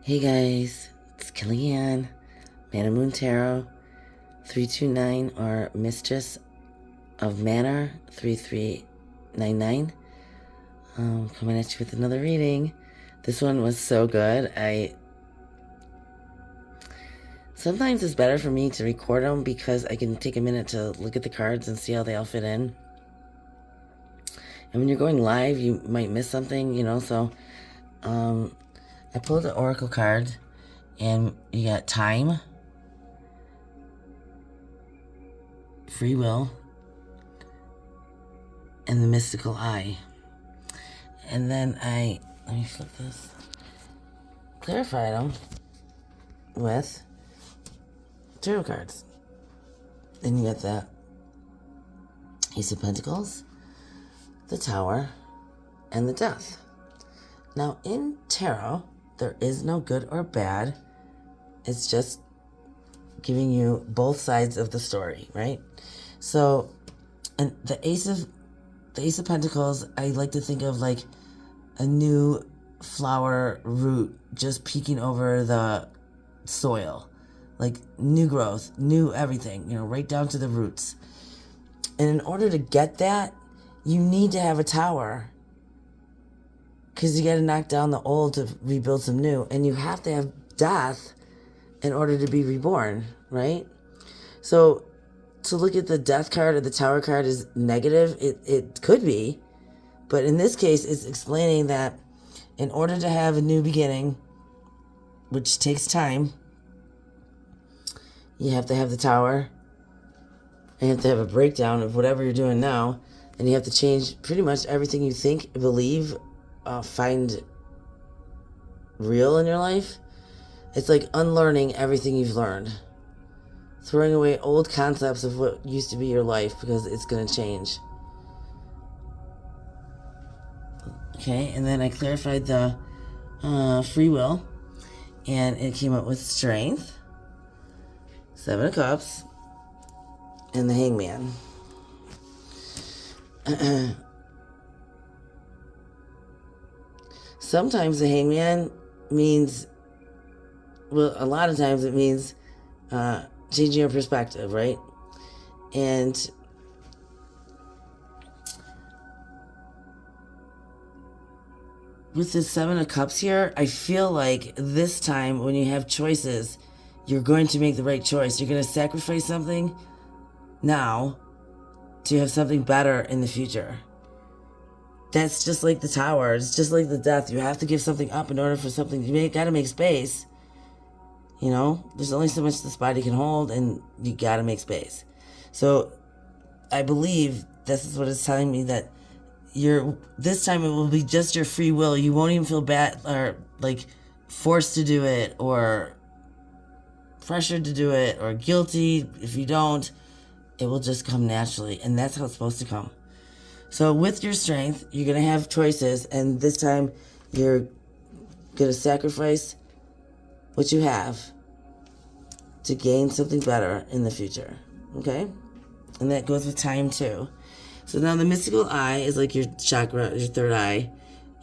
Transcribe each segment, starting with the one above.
Hey guys, it's Kellyanne, Man of Moon Tarot, 329, or Mistress of Manor, 3399. Coming at you with another reading. This one was so good. Sometimes it's better for me to record them because I can take a minute to look at the cards and see how they all fit in. And when you're going live, you might miss something, so I pulled the Oracle card, and you got time, free will, and the mystical eye. And then let me flip this, clarified them with tarot cards. Then you got the Ace of Pentacles, the Tower, and the Death. Now in tarot, there is no good or bad. It's just giving you both sides of the story, right? So, and the Ace of Pentacles, I like to think of like a new flower root just peeking over the soil, like new growth, new everything, right down to the roots. And in order to get that, you need to have a tower, because you got to knock down the old to rebuild some new, and you have to have death in order to be reborn, right? So to look at the death card or the tower card is negative, it could be, but in this case, it's explaining that in order to have a new beginning, which takes time, you have to have the tower, and you have to have a breakdown of whatever you're doing now, and you have to change pretty much everything you think, believe, find real in your life. It's like unlearning everything you've learned, throwing away old concepts of what used to be your life, because it's going to change. Okay, and then I clarified the free will, and it came up with strength, Seven of Cups, and the Hangman. Sometimes the Hangman means, well, a lot of times it means changing your perspective, right? And with the Seven of Cups here, I feel like this time when you have choices, you're going to make the right choice. You're going to sacrifice something now to have something better in the future. That's just like the Tower. It's just like the Death. You have to give something up in order for something. You got to make space. There's only so much this body can hold, and you got to make space. So I believe this is what it's telling me, that this time it will be just your free will. You won't even feel bad or like forced to do it, or pressured to do it, or guilty if you don't. It will just come naturally, and that's how it's supposed to come. So with your strength, you're going to have choices, and this time you're going to sacrifice what you have to gain something better in the future, okay? And that goes with time too. So now the mystical eye is like your chakra, your third eye,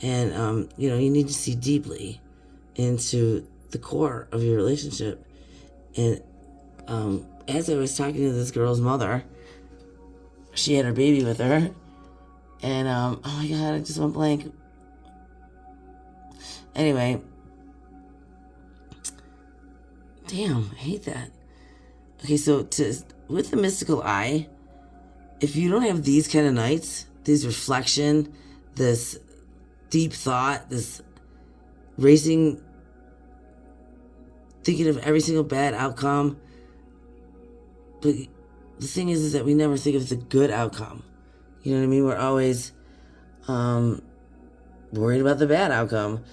and you need to see deeply into the core of your relationship. And as I was talking to this girl's mother, she had her baby with her, and oh my god, I just went blank. Anyway, damn, I hate that. Okay, so with the mystical eye, if you don't have these kind of nights, this reflection, this deep thought, this racing, thinking of every single bad outcome, but the thing is that we never think of the good outcome. You know what I mean? We're always worried about the bad outcome.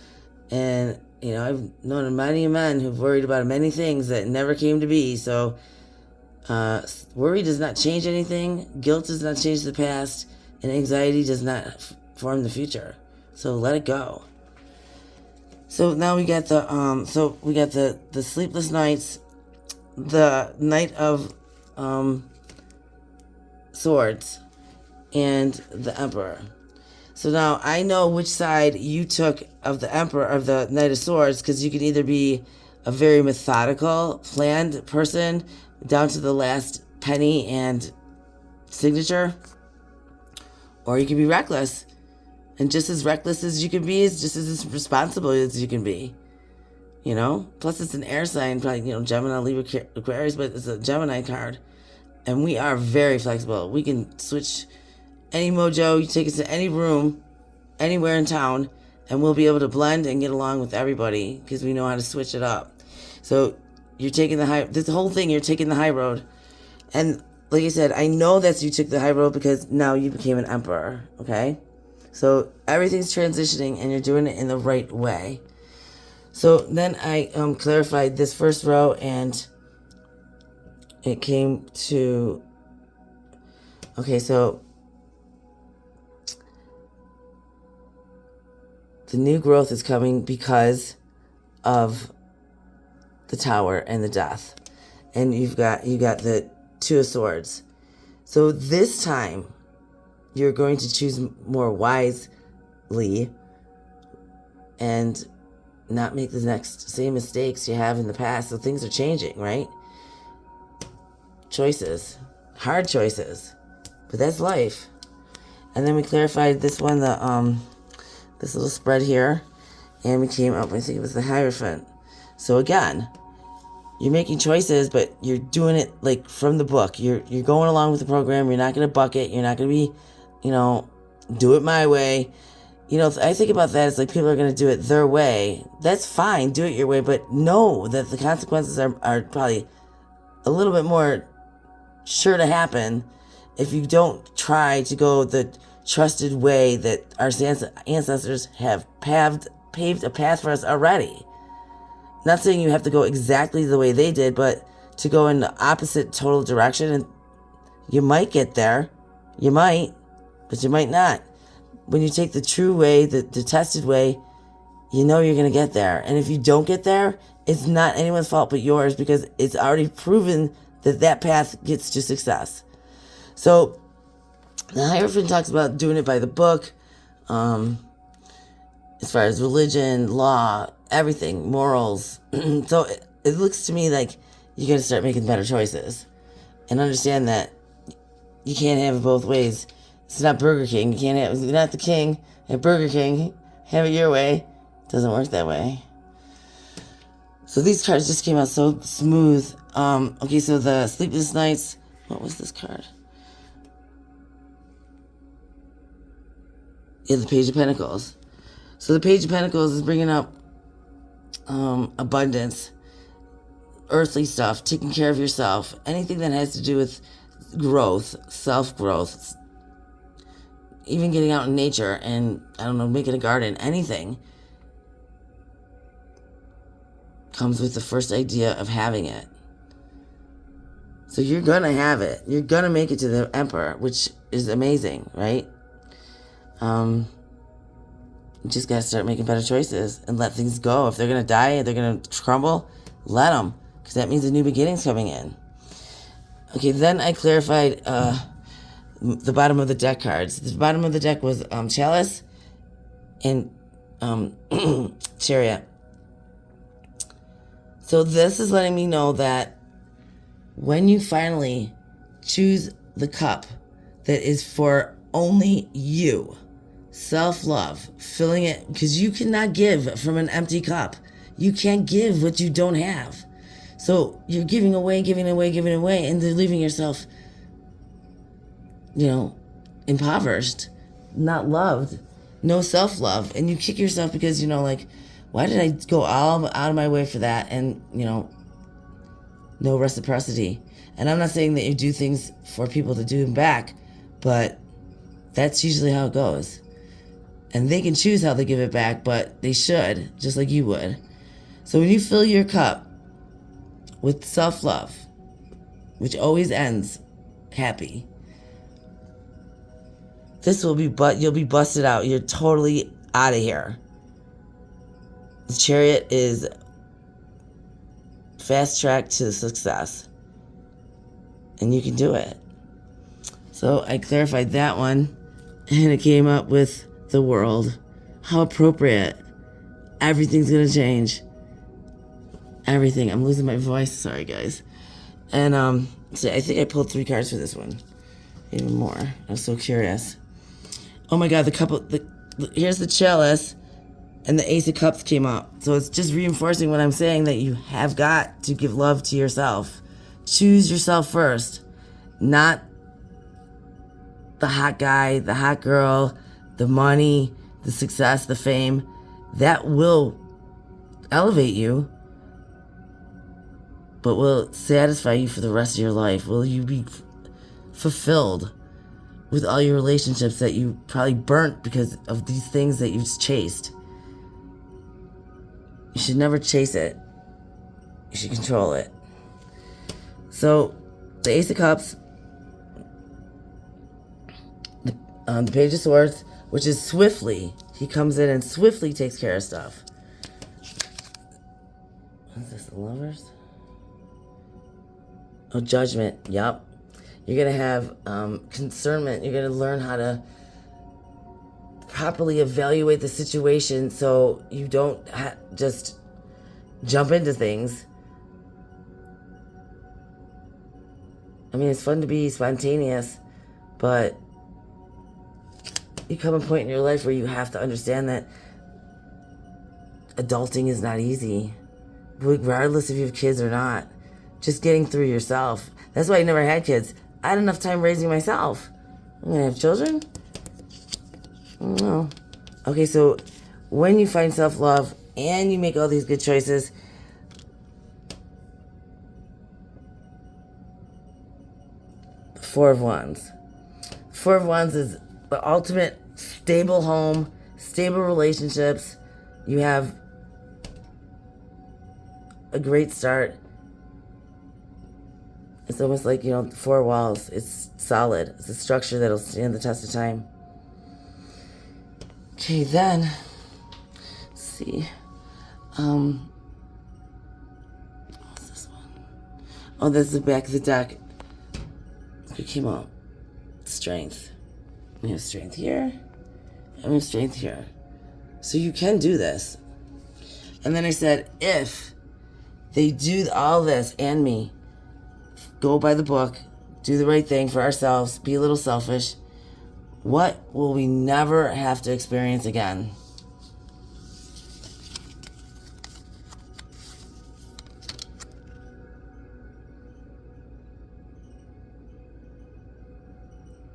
And, I've known many men who've worried about many things that never came to be. So worry does not change anything. Guilt does not change the past. And anxiety does not form the future. So let it go. So now we got the sleepless nights, the Knight of Swords, and the Emperor. So now I know which side you took of the Emperor, of the Knight of Swords, because you can either be a very methodical, planned person down to the last penny and signature, or you can be reckless. And just as reckless as you can be is just as responsible as you can be. You know? Plus it's an air sign, probably, Gemini, Libra, Aquarius, but it's a Gemini card. And we are very flexible. We can switch any mojo, you take us to any room, anywhere in town, and we'll be able to blend and get along with everybody because we know how to switch it up. So you're taking this whole thing, you're taking the high road. And like I said, I know that you took the high road because now you became an emperor, okay? So everything's transitioning and you're doing it in the right way. So then I clarified this first row and it came to, okay, so the new growth is coming because of the Tower and the Death. And you got the Two of Swords. So this time, you're going to choose more wisely and not make the same mistakes you have in the past. So things are changing, right? Choices. Hard choices. But that's life. And then we clarified this one, this little spread here. And we came up, I think it was the Hierophant. So again, you're making choices, but you're doing it like from the book. You're going along with the program. You're not going to buck it. You're not going to be, do it my way. I think about that as like people are going to do it their way. That's fine. Do it your way. But know that the consequences are probably a little bit more sure to happen if you don't try to go the trusted way that our ancestors have paved a path for us already. Not saying you have to go exactly the way they did, but to go in the opposite total direction, and you might get there. You might, but you might not. When you take the true way, the tested way, you know you're going to get there. And if you don't get there, it's not anyone's fault but yours because it's already proven that path gets to success. So the Hierophant talks about doing it by the book, as far as religion, law, everything, morals. So it looks to me like you got to start making better choices and understand that you can't have it both ways. It's not Burger King. You're not the king at Burger King. Have it your way. It doesn't work that way. So these cards just came out so smooth. Okay, so the Sleepless Nights. What was this card? Yeah, the Page of Pentacles. So the Page of Pentacles is bringing up abundance, earthly stuff, taking care of yourself, anything that has to do with growth, self-growth, even getting out in nature and, making a garden, anything comes with the first idea of having it. So you're going to have it. You're going to make it to the Emperor, which is amazing, right? You just got to start making better choices and let things go. If they're going to die, they're going to crumble, let them, because that means a new beginning's coming in. Okay, then I clarified the bottom of the deck cards. The bottom of the deck was Chalice and Chariot. So this is letting me know that when you finally choose the cup that is for only you, self-love, filling it, because you cannot give from an empty cup. You can't give what you don't have. So you're giving away, and then leaving yourself, impoverished, not loved, no self-love. And you kick yourself because, why did I go all out of my way for that? And, no reciprocity. And I'm not saying that you do things for people to do them back, but that's usually how it goes. And they can choose how they give it back, but they should, just like you would. So when you fill your cup with self-love, which always ends happy, you'll be busted out. You're totally out of here. The Chariot is fast track to success. And you can do it. So I clarified that one. And it came up with the world. How appropriate. Everything's gonna change. Everything. I'm losing my voice. Sorry, guys. And so I think I pulled 3 cards for this one. Even more. I was so curious. Oh my God, here's the chalice, and the Ace of Cups came up. So it's just reinforcing what I'm saying, that you have got to give love to yourself. Choose yourself first, not the hot guy, the hot girl, the money, the success, the fame. That will elevate you, but will it satisfy you for the rest of your life? Will you be fulfilled with all your relationships that you probably burnt because of these things that you just chased? You should never chase it. You should control it. So, the Ace of Cups, the Page of Swords, which is swiftly. He comes in and swiftly takes care of stuff. What's this, the Lovers? Oh, Judgment. Yup. You're going to have concernment. You're going to learn how to properly evaluate the situation so you don't just jump into things. I mean, it's fun to be spontaneous, but you come a point in your life where you have to understand that adulting is not easy, regardless if you have kids or not. Just getting through yourself. That's why I never had kids. I had enough time raising myself. I'm gonna have children? I don't know. Okay, so when you find self-love and you make all these good choices, Four of Wands. Four of Wands is the ultimate stable home, stable relationships. You have a great start. It's almost like, 4 walls. It's solid. It's a structure that'll stand the test of time. Okay, then, let's see. What's this one? Oh, this is the back of the deck. It came up. Strength. We have strength here, and we have strength here. So you can do this. And then I said, if they do all this and me, go by the book, do the right thing for ourselves, be a little selfish, what will we never have to experience again?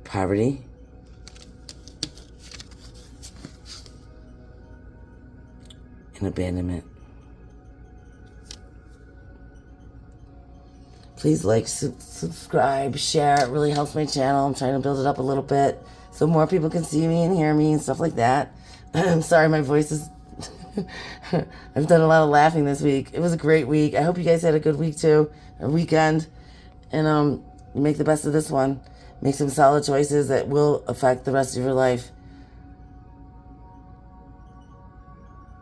Poverty. And abandonment. Please like, subscribe, share. It really helps my channel. I'm trying to build it up a little bit so more people can see me and hear me and stuff like that. I'm sorry my voice is... I've done a lot of laughing this week. It was a great week. I hope you guys had a good week too, or weekend. And make the best of this one. Make some solid choices that will affect the rest of your life.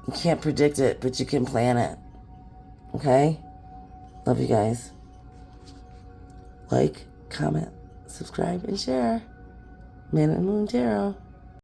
You can't predict it, but you can plan it. Okay? Love you guys. Like, comment, subscribe, and share. Man and Moon Tarot.